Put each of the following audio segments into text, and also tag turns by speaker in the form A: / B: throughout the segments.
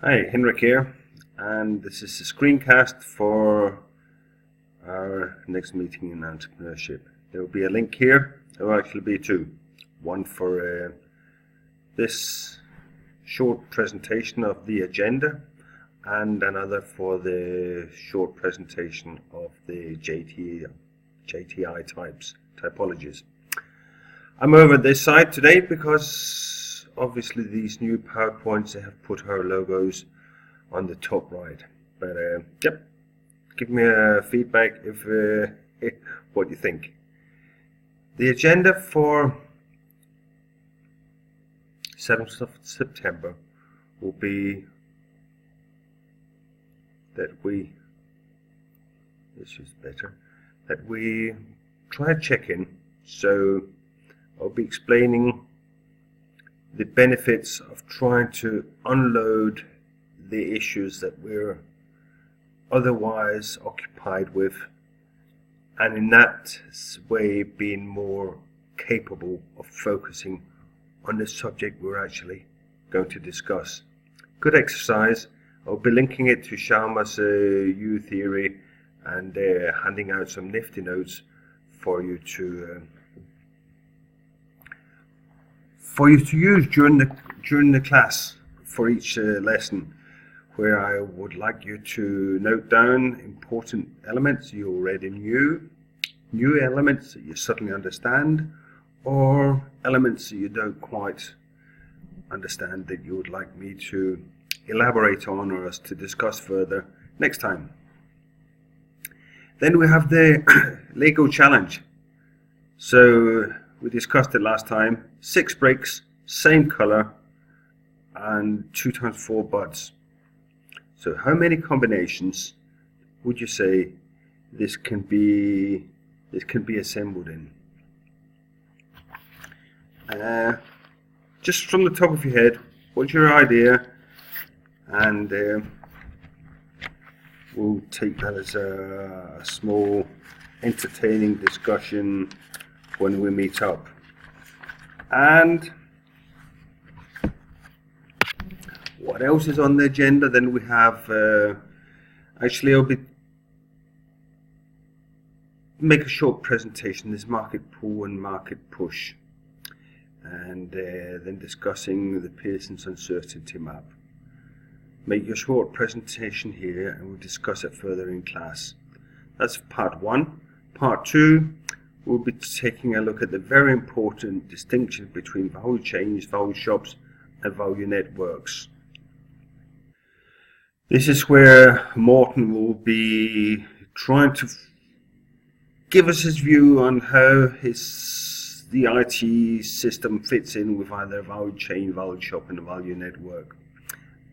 A: Hi, Henrik here, and this is a screencast for our next meeting in entrepreneurship. There will be a link here. There will actually be two. One for this short presentation of the agenda, and another for the short presentation of the JTI typologies. I'm over this side today because obviously these new PowerPoints, they have put our logos on the top right. But yep, give me a feedback if what you think. The agenda for 7th of September will be that we try a check-in. So I'll be explaining the benefits of trying to unload the issues that we're otherwise occupied with, and in that way being more capable of focusing on the subject we're actually going to discuss. Good exercise. I'll be linking it to Sharma's U theory and handing out some nifty notes for you to use during the class for each lesson, where I would like you to note down important elements you already knew, new elements that you suddenly understand, or elements that you don't quite understand that you would like me to elaborate on or us to discuss further next time. Then we have the Lego challenge. So we discussed it last time. 6 bricks, same color, and 2 times 4 buds. So how many combinations would you say this can be assembled in? Just from the top of your head, what's your idea? And we'll take that as a small entertaining discussion when we meet up. And what else is on the agenda? Then we have actually I'll make a short presentation, this market pull and market push, and then discussing the Pearson's uncertainty map. Make a short presentation here and we'll discuss it further in class. That's part 1. Part 2, we'll be taking a look at the very important distinction between value chains, value shops and value networks. This is where Morten will be trying to give us his view on how the IT system fits in with either value chain, value shop and a value network.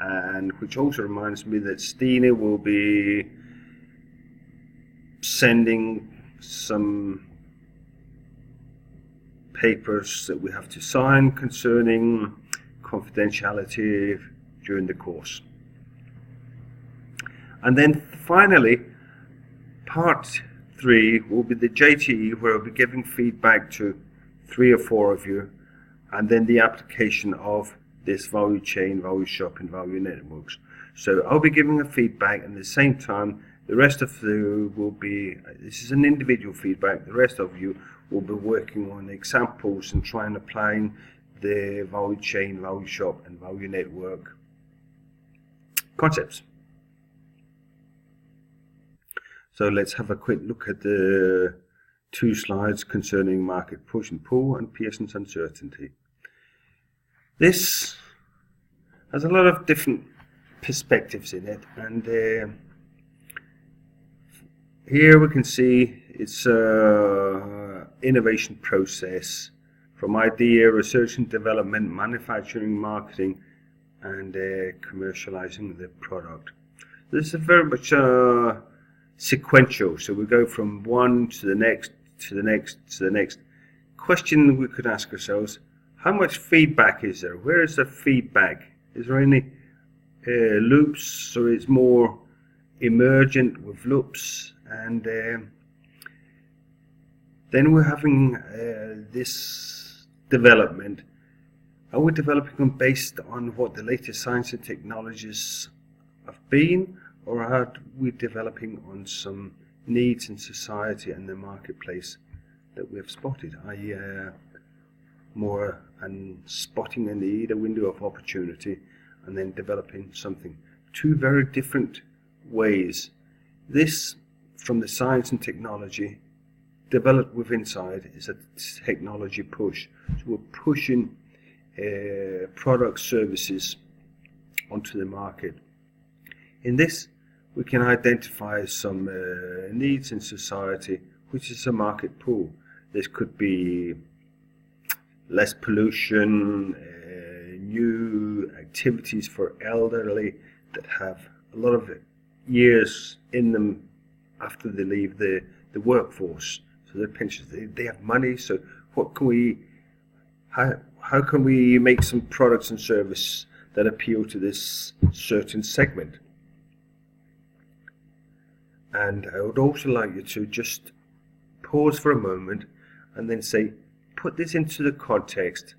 A: And which also reminds me that Stine will be sending some papers that we have to sign concerning confidentiality during the course. And then finally, part 3 will be the JTE, where I'll be giving feedback to 3 or 4 of you, and then the application of this value chain, value shop and value networks. So I'll be giving a feedback, and at the same time the rest of you will be, this is an individual feedback, the rest of you will be working on examples and trying applying the value chain, value shop and value network concepts. So let's have a quick look at the 2 slides concerning market push and pull and Pearson's uncertainty. This has a lot of different perspectives in it, and here we can see it's an innovation process from idea, research and development, manufacturing, marketing, and commercializing the product. This is very much sequential, so we go from one to the next, to the next, to the next. Question we could ask ourselves: how much feedback is there? Where is the feedback? Is there any loops, or it's more emergent with loops? And then we're having this development Are we developing them based on what the latest science and technologies have been, or are we developing on some needs in society and the marketplace that we have spotted, i.e. more and spotting a need, a window of opportunity, and then developing something? Two very different ways. This, from the science and technology, developed with inside, is a technology push. So we're pushing product services onto the market. In this, we can identify some needs in society, which is a market pull. This could be less pollution, new activities for elderly that have a lot of years in them after they leave the workforce. So their pensions, they have money. So what can we, how can we make some products and service that appeal to this certain segment? And I would also like you to just pause for a moment and then say, put this into the context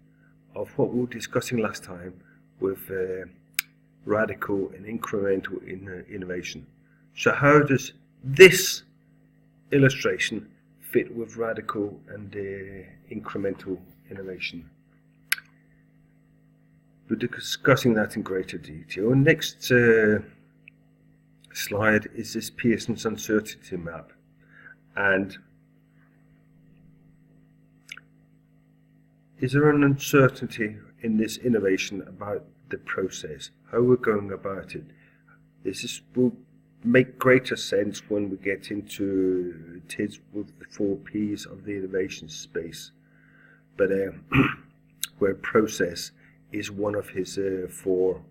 A: of what we were discussing last time with radical and incremental innovation. So how does this illustration fit with radical and incremental innovation? We're discussing that in greater detail. Next slide is this Pearson's uncertainty map. And is there an uncertainty in this innovation about the process, how we're going about it? This will make greater sense when we get into TIDS with the 4 Ps of the innovation space. But where process is one of his 4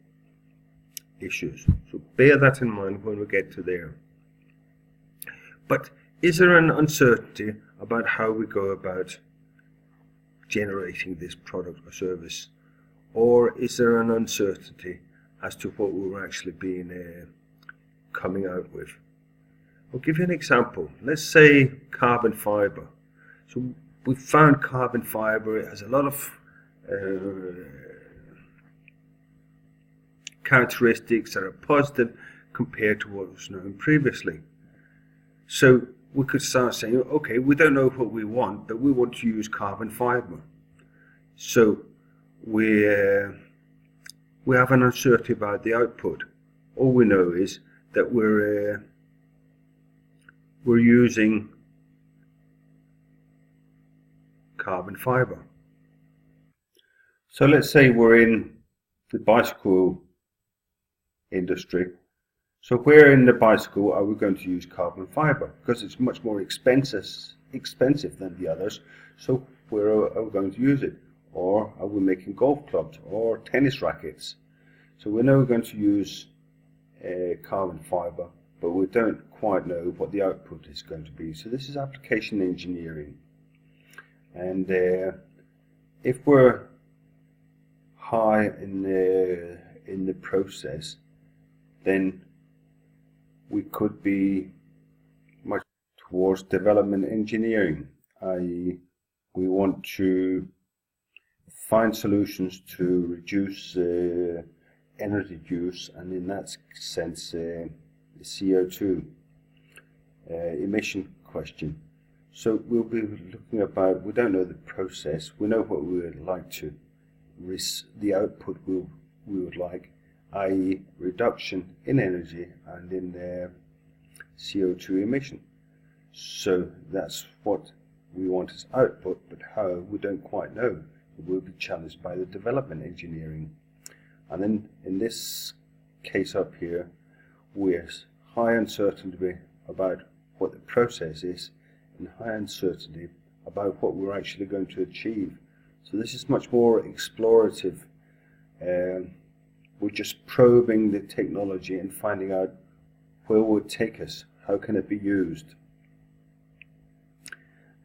A: issues. So bear that in mind when we get to there. But is there an uncertainty about how we go about generating this product or service? Or is there an uncertainty as to what we're actually coming out with? I'll give you an example. Let's say carbon fiber. So we found carbon fiber. It has a lot of characteristics that are positive compared to what was known previously. So we could start saying, okay, we don't know what we want, but we want to use carbon fiber. So we have an uncertainty about the output. All we know is that we're using carbon fiber. So let's say we're in the bicycle industry. So where in the bicycle are we going to use carbon fiber? Because it's much more expensive than the others. So where are we going to use it? Or are we making golf clubs or tennis rackets? So we know we're going to use carbon fiber, but we don't quite know what the output is going to be. So this is application engineering. And if we're high in the process, then we could be much towards development engineering, i.e. we want to find solutions to reduce energy use, and in that sense the CO2 emission question. So we'll be looking about, we don't know the process, we know what we would like to, the output we would like, i.e. reduction in energy and in CO2 emission. So that's what we want as output, but how, we don't quite know. We'll be challenged by the development engineering. And then in this case up here, we're high uncertainty about what the process is and high uncertainty about what we're actually going to achieve. So this is much more explorative. We're just probing the technology and finding out where it would take us, how can it be used.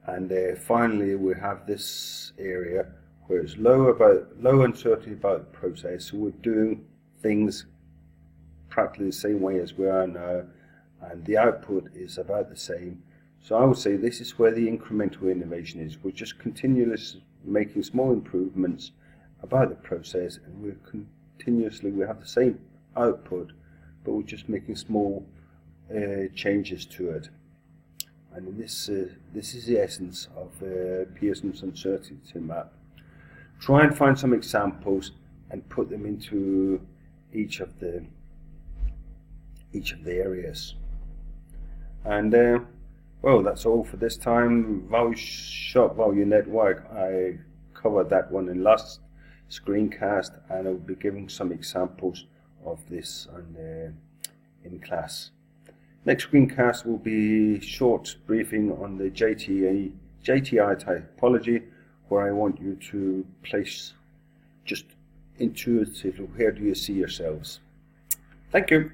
A: And finally we have this area where it's low uncertainty about the process, so we're doing things practically the same way as we are now, and the output is about the same. So I would say this is where the incremental innovation is. We're just continuously making small improvements about the process, and we have the same output, but we're just making small changes to it. And this is the essence of Pearson's uncertainty map. Try and find some examples and put them into each of the areas. And well, that's all for this time. Shock value network, I covered that one in last screencast, and I'll be giving some examples of this in class. Next screencast will be short briefing on the JTI typology, where I want you to place just intuitively where do you see yourselves. Thank you.